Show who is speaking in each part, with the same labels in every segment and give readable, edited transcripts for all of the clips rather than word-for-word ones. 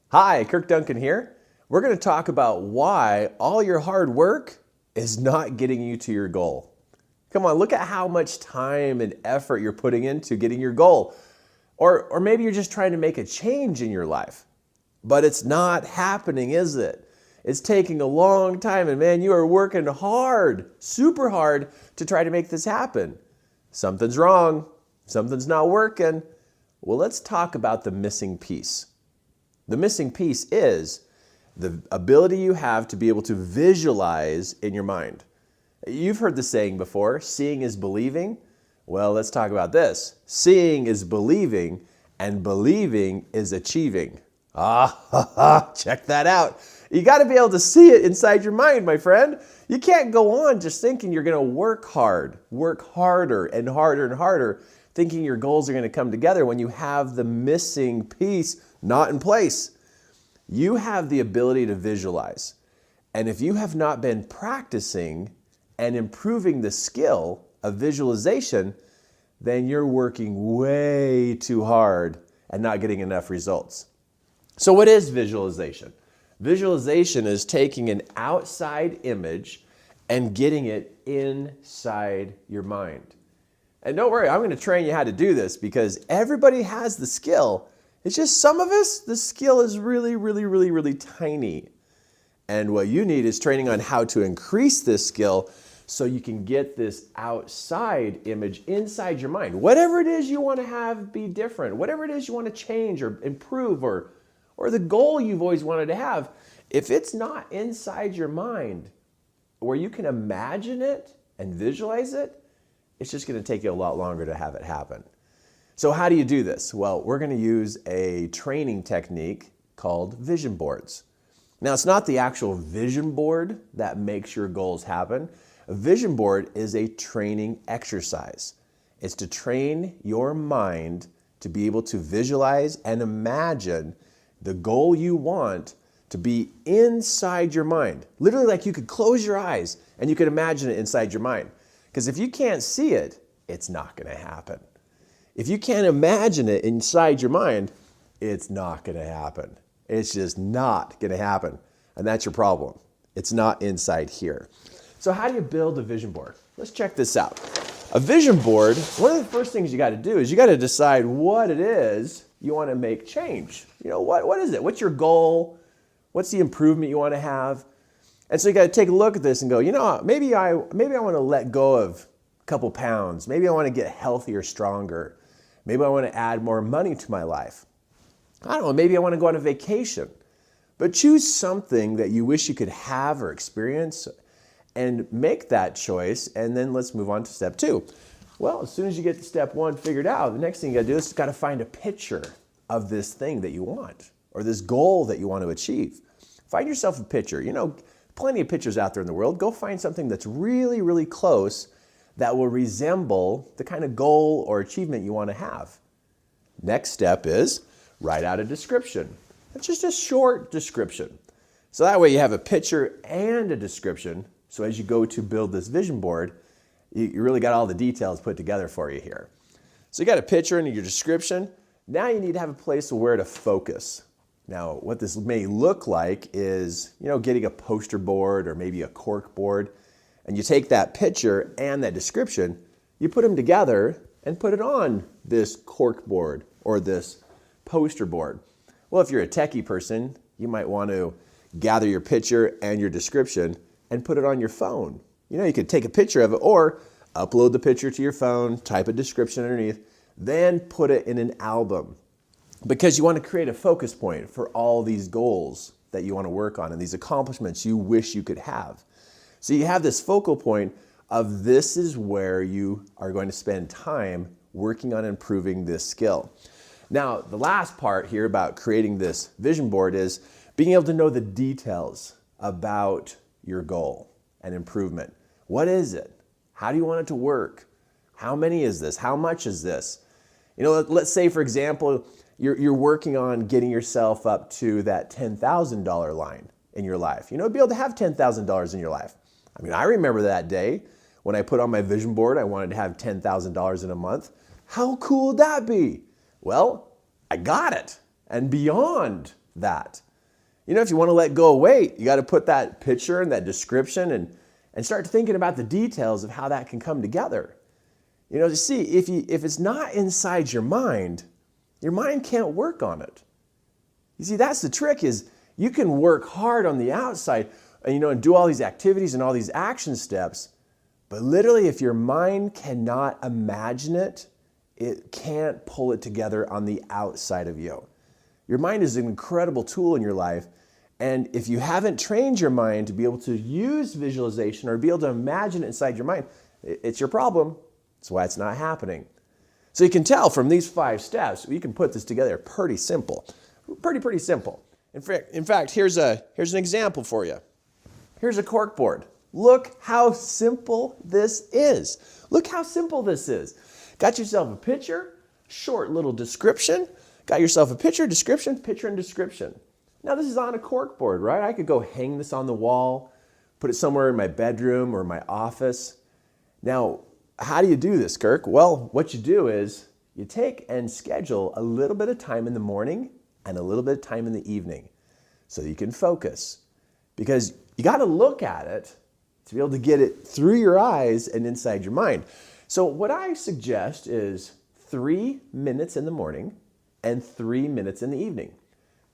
Speaker 1: Hi, Kirk Duncan here. We're going to talk about why all your hard work is not getting you to your goal. Come on, look at how much time and effort you're putting into getting your goal. Or maybe you're just trying to make a change in your life, but it's not happening, is it? It's taking a long time, and man, you are working hard, super hard to try to make this happen. Something's wrong. Something's not working. Well, let's talk about the missing piece. The missing piece is the ability you have to be able to visualize in your mind. You've heard the saying before, seeing is believing. Well, let's talk about this. Seeing is believing, and believing is achieving. Check that out. You got to be able to see it inside your mind, my friend. You can't go on just thinking you're going to work hard, work harder and harder and harder, thinking your goals are going to come together when you have the missing piece not in place. You have the ability to visualize. And if you have not been practicing and improving the skill of visualization, then you're working way too hard and not getting enough results. So what is visualization? Visualization is taking an outside image and getting it inside your mind. And don't worry, I'm going to train you how to do this because everybody has the skill. It's just some of us, the skill is really tiny. And what you need is training on how to increase this skill so you can get this outside image inside your mind. Whatever it is you want to have be different, whatever it is you want to change or improve or the goal you've always wanted to have, if it's not inside your mind where you can imagine it and visualize it, it's just going to take you a lot longer to have it happen. So how do you do this? Well, we're going to use a training technique called vision boards. Now, it's not the actual vision board that makes your goals happen. A vision board is a training exercise. It's to train your mind to be able to visualize and imagine the goal you want to be inside your mind. Literally, like you could close your eyes and you could imagine it inside your mind. Because if you can't see it, it's not going to happen. If you can't imagine it inside your mind, it's not going to happen. It's just not going to happen. And that's your problem. It's not inside here. So how do you build a vision board? Let's check this out. A vision board, one of the first things you got to do is you got to decide what it is you want to make change. You know, what is it? What's your goal? What's the improvement you want to have? And so you got to take a look at this and go, you know, maybe I want to let go of a couple pounds. Maybe I want to get healthier, stronger. Maybe I want to add more money to my life. I don't know, maybe I want to go on a vacation. But choose something that you wish you could have or experience and make that choice, and then let's move on to step 2. Well, as soon as you get step 1 figured out, the next thing you got to do is got to find a picture of this thing that you want or this goal that you want to achieve. Find yourself a picture. You know, plenty of pictures out there in the world. Go find something that's really close that will resemble the kind of goal or achievement you want to have. Next step is write out a description. It's just a short description. So that way you have a picture and a description. So as you go to build this vision board, you really got all the details put together for you here. So you got a picture and your description. Now you need to have a place where to focus. Now what this may look like is, you know, getting a poster board or maybe a cork board. And you take that picture and that description, you put them together and put it on this cork board or this poster board. Well, if you're a techie person, you might want to gather your picture and your description and put it on your phone. You know, you could take a picture of it or upload the picture to your phone, type a description underneath, then put it in an album because you want to create a focus point for all these goals that you want to work on and these accomplishments you wish you could have. So you have this focal point of this is where you are going to spend time working on improving this skill. Now, the last part here about creating this vision board is being able to know the details about your goal and improvement. What is it? How do you want it to work? How many is this? How much is this? You know, let's say, for example, you're working on getting yourself up to that $10,000 line in your life. You know, be able to have $10,000 in your life. I mean, I remember that day when I put on my vision board, I wanted to have $10,000 in a month. How cool would that be? Well, I got it and beyond that. If you want to let go of weight, you got to put that picture and that description and start thinking about the details of how that can come together. To see if it's not inside your mind can't work on it. You see, that's the trick is you can work hard on the outside and do all these activities and all these action steps, but literally if your mind cannot imagine it, it can't pull it together on the outside of you. Your mind is an incredible tool in your life, and if you haven't trained your mind to be able to use visualization or be able to imagine it inside your mind, it's your problem. That's why it's not happening. So you can tell from these 5 steps, you can put this together pretty simple. Pretty simple. In fact, here's an example for you. Here's a cork board. Look how simple this is. Look how simple this is. Got yourself a picture, short little description. Got yourself a picture, description, picture, and description. Now this is on a cork board, right? I could go hang this on the wall, put it somewhere in my bedroom or my office. Now, how do you do this, Kirk? Well, what you do is you take and schedule a little bit of time in the morning and a little bit of time in the evening so you can focus. Because you got to look at it to be able to get it through your eyes and inside your mind. So what I suggest is 3 minutes in the morning and 3 minutes in the evening.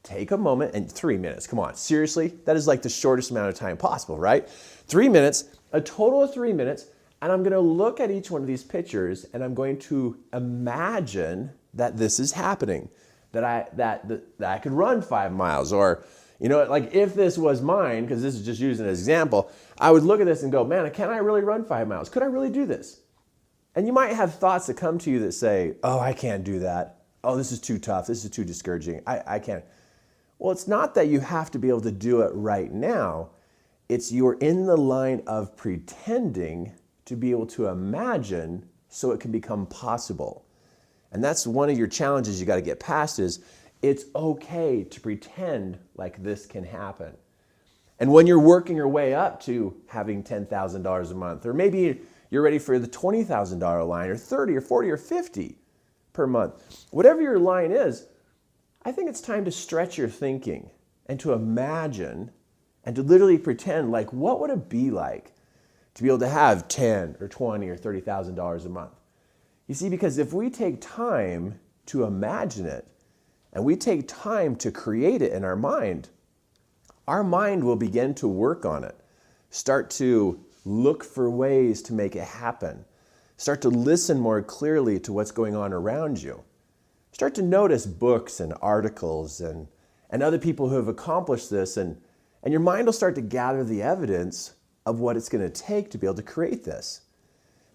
Speaker 1: Take a moment and 3 minutes. Come on, seriously? That is like the shortest amount of time possible, right? 3 minutes, a total of 3 minutes, and I'm going to look at each one of these pictures and I'm going to imagine that this is happening, that I could run 5 miles, or like if this was mine, because this is just using an example, I would look at this and go, man, can I really run 5 miles? Could I really do this? And you might have thoughts that come to you that say, oh, I can't do that. Oh, this is too tough. This is too discouraging. I can't. Well, it's not that you have to be able to do it right now. It's you're in the line of pretending to be able to imagine so it can become possible. And that's one of your challenges you got to get past is it's okay to pretend like this can happen. And when you're working your way up to having $10,000 a month, or maybe you're ready for the $20,000 line, or 30 or 40 or 50 per month, whatever your line is, I think it's time to stretch your thinking and to imagine and to literally pretend like what would it be like to be able to have $10 or $20 or $30,000 a month. You see, because if we take time to imagine it and we take time to create it in our mind will begin to work on it, start to look for ways to make it happen, start to listen more clearly to what's going on around you. Start to notice books and articles and other people who have accomplished this, and your mind will start to gather the evidence of what it's going to take to be able to create this.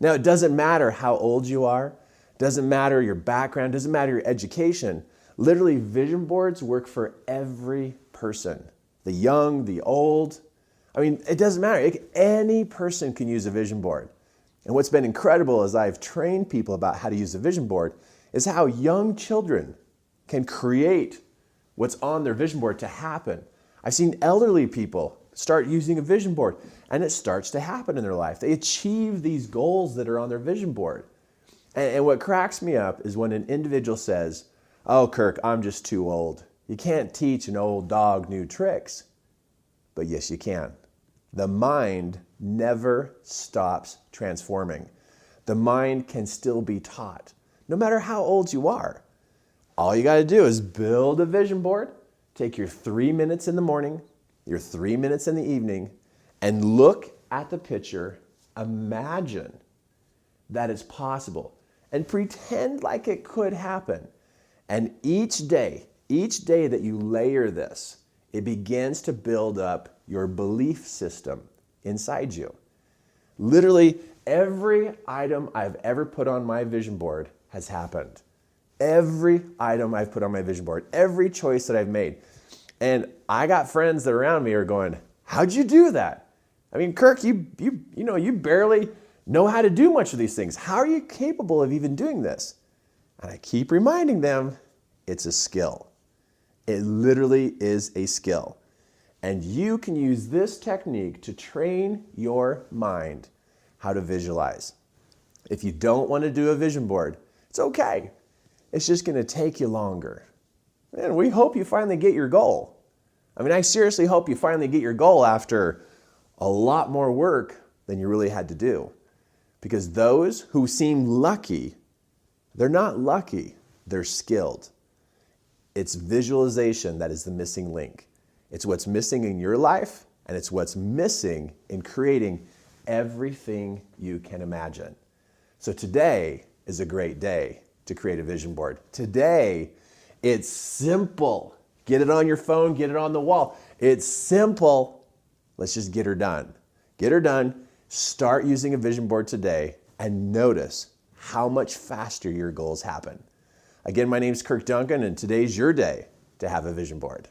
Speaker 1: Now, it doesn't matter how old you are, doesn't matter your background, doesn't matter your education. Literally, vision boards work for every person, the young, the old. I mean, it doesn't matter. Any person can use a vision board. And what's been incredible as I've trained people about how to use a vision board is how young children can create what's on their vision board to happen. I've seen elderly people start using a vision board and it starts to happen in their life. They achieve these goals that are on their vision board. And what cracks me up is when an individual says, oh, Kirk, I'm just too old. You can't teach an old dog new tricks. But yes, you can. The mind never stops transforming. The mind can still be taught. No matter how old you are, all you got to do is build a vision board, take your 3 minutes in the morning, your 3 minutes in the evening, and look at the picture, imagine that it's possible, and pretend like it could happen. And each day that you layer this, it begins to build up your belief system inside you. Literally, every item I've ever put on my vision board has happened. Every item I've put on my vision board, every choice that I've made. And I got friends that around me are going, how'd you do that? I mean, Kirk, you barely know how to do much of these things. How are you capable of even doing this? And I keep reminding them, it's a skill. It literally is a skill. And you can use this technique to train your mind how to visualize. If you don't want to do a vision board, it's okay. It's just going to take you longer. man, we hope you finally get your goal. I mean, I seriously hope you finally get your goal after a lot more work than you really had to do. Because those who seem lucky, they're not lucky, they're skilled. It's visualization that is the missing link. It's what's missing in your life, and it's what's missing in creating everything you can imagine. So today is a great day to create a vision board. Today, it's simple. Get it on your phone, get it on the wall. It's simple. Let's just get her done. Get her done. Start using a vision board today and notice how much faster your goals happen. Again, my name is Kirk Duncan, and today's your day to have a vision board.